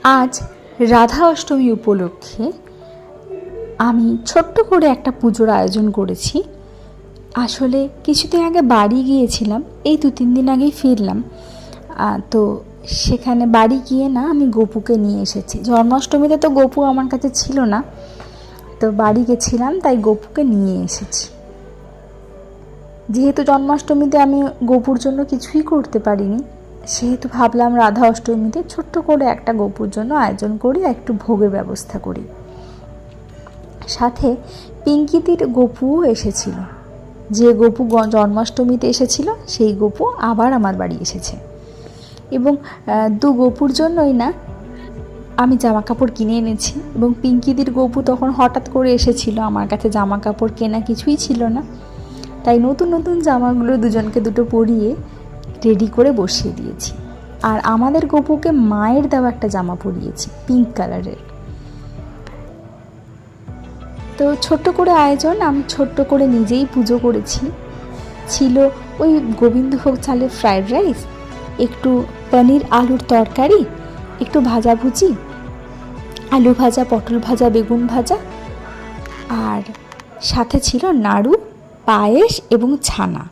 আজ রাধা অষ্টমী উপলক্ষে আমি ছোট্ট করে একটা পুজোর আয়োজন করেছি। আসলে কিছুদিন আগে বাড়ি গিয়েছিলাম, এই 2-3 দিন আগেই ফিরলাম। তো সেখানে বাড়ি গিয়ে না আমি গপুকে নিয়ে এসেছি। জন্মাষ্টমীতে তো গপু আমার কাছে ছিল না, তো বাড়ি গেছিলাম তাই গপুকে নিয়ে এসেছি। যেহেতু জন্মাষ্টমীতে আমি গপুর জন্য কিছুই করতে পারিনি, সেহেতু ভাবলাম রাধা অষ্টমীতে ছোট্ট করে একটা গপুর জন্য আয়োজন করি, একটু ভোগের ব্যবস্থা করি। সাথে পিঙ্কিদির গপুও এসেছিল। যে গপু জন্মাষ্টমীতে এসেছিল সেই গপু আবার আমার বাড়ি এসেছে। এবং দু গপুর জন্যই না আমি জামা কাপড় কিনে এনেছি। এবং পিঙ্কিদির গপু তখন হঠাৎ করে এসেছিল, আমার কাছে জামা কাপড় কেনা কিছুই ছিল না, তাই নতুন নতুন জামাগুলো দুজনকে দুটো পরিয়ে রেডি করে বসিয়ে দিয়েছি। আর আমাদের গপুকে মায়ের দেওয়া একটা জামা পরিয়েছি পিঙ্ক কালারের। তো ছোট্ট করে আয়োজন, আমি ছোট্ট করে নিজেই পুজো করেছি। ছিল ওই গোবিন্দভোগ চালের ফ্রায়েড রাইস, একটু পনির আলুর তরকারি, একটু ভাজাভুজি, আলু ভাজা, পটল ভাজা, বেগুন ভাজা, আর সাথে ছিল নাড়ু, পায়েস এবং ছানা।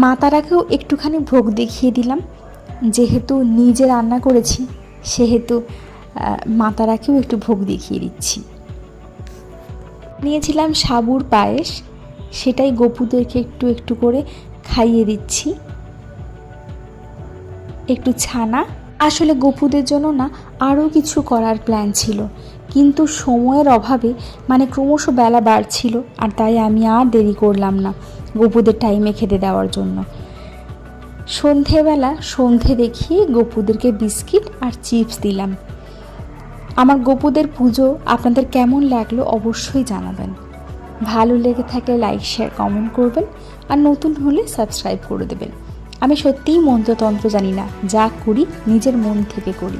মা তারাকেও একটুখানি ভোগ দেখিয়ে দিলাম। যেহেতু নিজে রান্না করেছি সেহেতু মা তারাকেও একটু ভোগ দেখিয়ে দিচ্ছি। নিয়েছিলাম সাবুর পায়েস, সেটাই গপুদেরকে একটু একটু করে খাইয়ে দিচ্ছি। একটু ছানা। আসলে গপুদের জন্য না আরও কিছু করার প্ল্যান ছিল, কিন্তু সময়ের অভাবে ক্রমশ বেলা বাড়ছিল, আর তাই আমি আর দেরি করলাম না গপুদের টাইমে খেতে দেওয়ার জন্য। সন্ধে দেখিয়ে গপুদেরকে বিস্কিট আর চিপস দিলাম। আমার গপুদের পুজো আপনাদের কেমন লাগলো অবশ্যই জানাবেন। ভালো লেগে থাকলে লাইক, শেয়ার, কমেন্ট করবেন, আর নতুন হলে সাবস্ক্রাইব করে দেবেন। আমি সত্যিই মন্ত্রতন্ত্র জানি না, যা করি নিজের মন থেকে করি।